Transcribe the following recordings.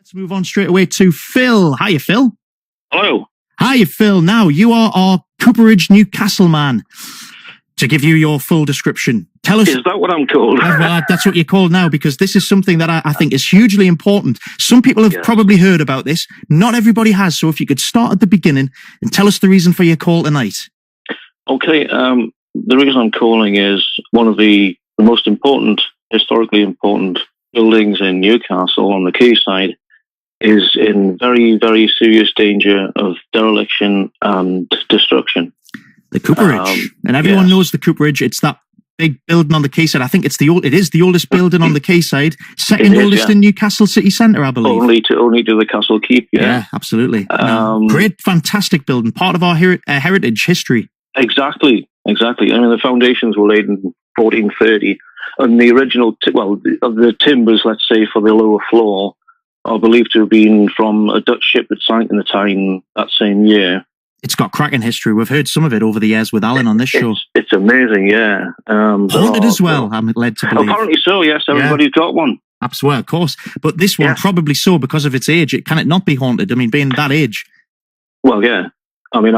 Let's move on straight away to Phil. Hiya, Phil. Hello. Hiya, Phil. Now, you are our Cooperage Newcastle man. To give you your full description, tell us... Is that what I'm called? Well, that's what you're called now, because this is something that I think is hugely important. Some people have probably heard about this. Not everybody has. So if you could start at the beginning and tell us the reason for your call tonight. Okay. The reason I'm calling is one of the most important, historically important buildings in Newcastle on the quayside is in very, very serious danger of dereliction and destruction. The Cooperage. And everyone knows the Cooperage. It's that big building on the quayside. I think it is the oldest building on the quayside. Second oldest in Newcastle city centre, I believe. Only to the Castle Keep, Yeah, absolutely. Great, fantastic building. Part of our heritage history. Exactly. I mean, the foundations were laid in 1430. And the original, the timbers, let's say, for the lower floor are believed to have been from a Dutch ship that sank in the Tyne that same year. It's got cracking history. We've heard some of it over the years with Alan on this show. It's amazing, yeah. Haunted as well, I'm led to believe. Apparently so, yes. Everybody's got one. Absolutely, of course. But this one, probably so because of its age. Can it not be haunted? I mean, being that age. Well, yeah. I mean,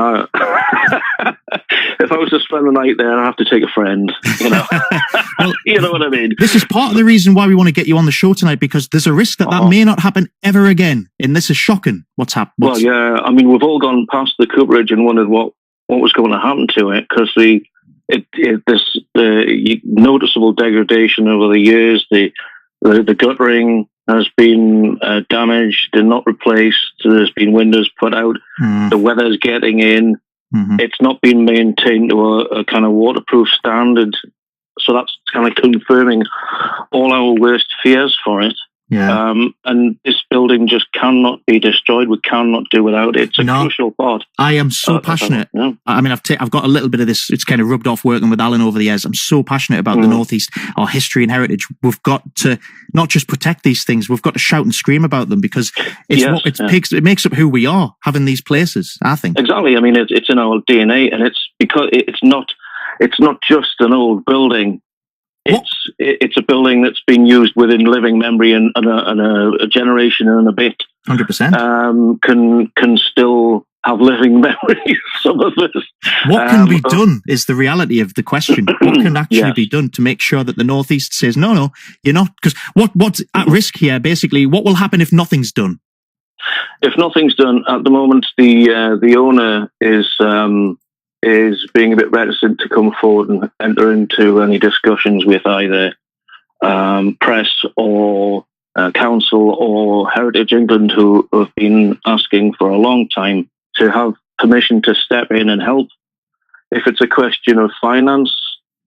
if I was to spend the night there, I'd have to take a friend, you know. Well, you know what I mean? This is part of the reason why we want to get you on the show tonight, because there's a risk that may not happen ever again. And this is shocking, what's happened. Well, yeah. I mean, we've all gone past the Cooperage and wondered what was going to happen to it, because the noticeable degradation over the years, the guttering has been damaged and not replaced. There's been windows put out. The weather's getting in. It's not been maintained to a kind of waterproof standard. So that's kind of confirming all our worst fears for it. Yeah. And this building just cannot be destroyed. We cannot do without it. It's a crucial part. I am so passionate. I mean, I've got a little bit of this. It's kind of rubbed off working with Alan over the years. I'm so passionate about the Northeast, our history and heritage. We've got to not just protect these things. We've got to shout and scream about them, because it makes up who we are, having these places, I think. Exactly. I mean, it's in our DNA, and it's because it's not just an old building. It's a building that's been used within living memory and a generation and a bit. 100%. Can still have living memories, some of us. What can be done is the reality of the question. What can actually be done to make sure that the Northeast says, no, you're not? Because what's at risk here, basically, what will happen if nothing's done? If nothing's done, at the moment, the owner is being a bit reticent to come forward and enter into any discussions with either press or council or Heritage England, who have been asking for a long time to have permission to step in and help. If it's a question of finance,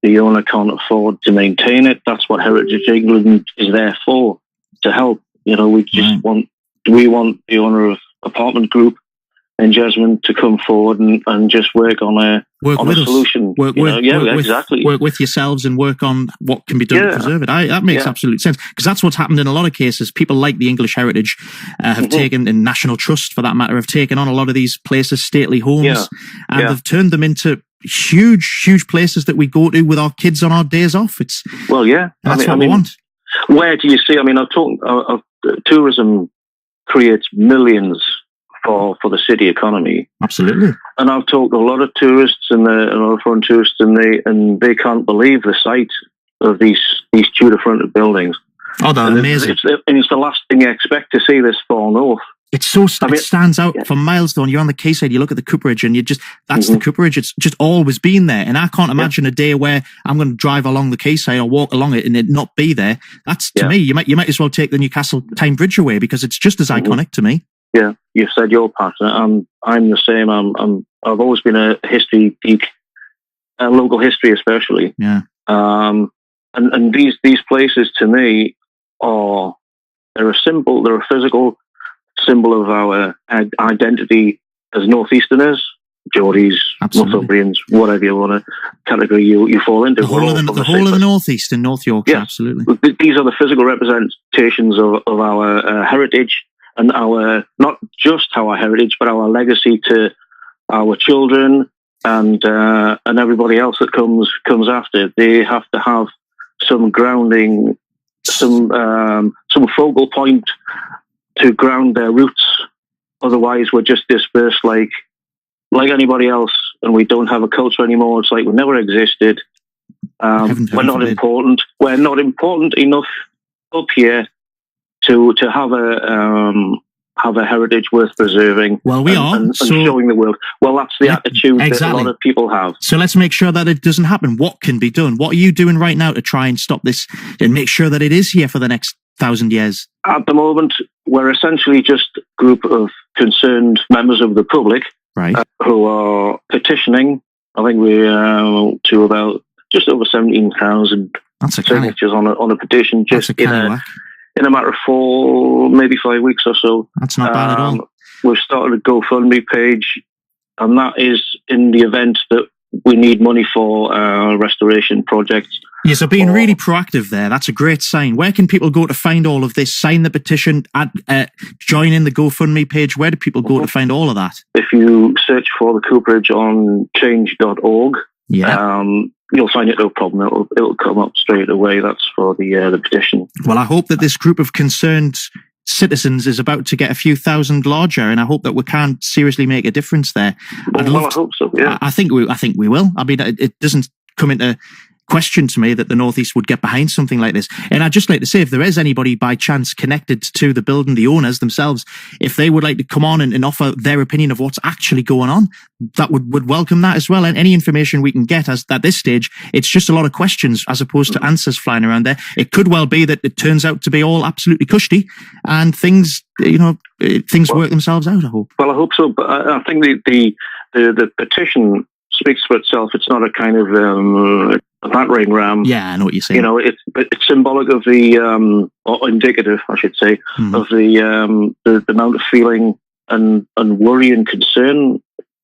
the owner can't afford to maintain it. That's what Heritage England is there for, to help. You know, we want the owner of Apartment Group in Jesmond to come forward and just work on a solution. Work with yourselves and work on what can be done to preserve it. That makes absolute sense, because that's what's happened in a lot of cases. People like the English Heritage have taken, and National Trust for that matter, have taken on a lot of these places, stately homes, and they've turned them into huge places that we go to with our kids on our days off. That's what we want. Where do you see? I mean, tourism creates millions for the city economy. Absolutely. And I've talked to a lot of tourists and a lot of foreign tourists, and they can't believe the sight of these Tudor fronted buildings. Oh, they're amazing. It's the last thing you expect to see this far north. It stands out for miles though. You're on the quayside, you look at the Cooperage, and that's the Cooperage. It's just always been there. And I can't imagine a day where I'm going to drive along the quayside or walk along it and it not be there. That's, to me, you might as well take the Newcastle Tyne Bridge away, because it's just as iconic to me. Yeah, you've said your part. I'm the same. I've always been a history geek, local history especially. Yeah. And these places to me they're a physical symbol of our identity as Northeasterners, Geordies, Northumbrians, whatever you want to category you fall into. The whole of the Northeast and North Yorkshire, absolutely. These are the physical representations of our heritage. And not just our heritage, but our legacy to our children and everybody else that comes after. They have to have some grounding, some focal point to ground their roots. Otherwise, we're just dispersed like anybody else, and we don't have a culture anymore. It's like we never existed. We're not important. We're not important enough up here to have a heritage worth preserving. Well, we are. And showing the world. Well, that's the attitude that a lot of people have. So let's make sure that it doesn't happen. What can be done? What are you doing right now to try and stop this and make sure that it is here for the next 1,000 years? At the moment, we're essentially just a group of concerned members of the public, right, who are petitioning. I think we're to about just over 17,000 signatures on a petition, just in a matter of 4, maybe 5 weeks or so. That's not bad at all. We've started a GoFundMe page, and that is in the event that we need money for restoration projects. Yeah, so being really proactive there, that's a great sign. Where can people go to find all of this? Sign the petition, join in the GoFundMe page. Where do people go to find all of that? If you search for the Cooperage on change.org, you'll find it, no problem. It'll come up straight away. That's for the petition. Well, I hope that this group of concerned citizens is about to get a few thousand larger, and I hope that we can seriously make a difference there. I hope so. Yeah, I think we will. I mean, it doesn't come into question to me that the Northeast would get behind something like this. And I'd just like to say, if there is anybody by chance connected to the building, the owners themselves, if they would like to come on and offer their opinion of what's actually going on, that would welcome that as well. And any information we can get at this stage, it's just a lot of questions as opposed to answers flying around there. It could well be that it turns out to be all absolutely cushy and things work themselves out, I hope. Well, I hope so. But I think the petition speaks for itself. It's not a kind of a battering ram. Yeah, I know what you're saying. You know, it's symbolic of the, or indicative, I should say, of the amount of feeling and worry and concern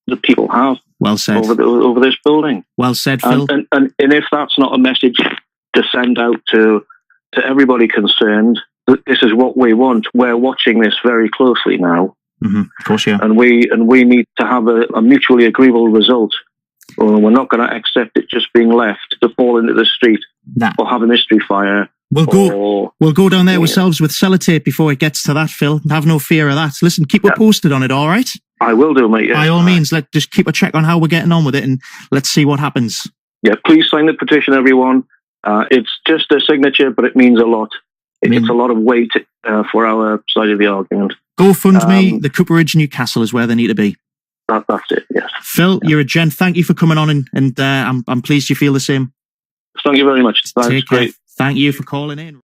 that people have. Well said. Over this building. Well said, Phil. And if that's not a message to send out to everybody concerned, that this is what we want. We're watching this very closely now. Mm-hmm. Of course, yeah. And we need to have a mutually agreeable result. Or we're not going to accept it just being left to fall into the street or have a mystery fire. We'll go down there ourselves with sellotape before it gets to that, Phil. Have no fear of that. Listen, keep us posted on it, all right? I will do, mate. Yeah. By all means, let's just keep a check on how we're getting on with it, and let's see what happens. Yeah, please sign the petition, everyone. It's just a signature, but it means a lot. It's a lot of weight for our side of the argument. GoFundMe, the Cooperage Newcastle is where they need to be. That's it, yes. Phil, you're a gent. Thank you for coming on, and I'm pleased you feel the same. Thank you very much. Take care. Thank you for calling in.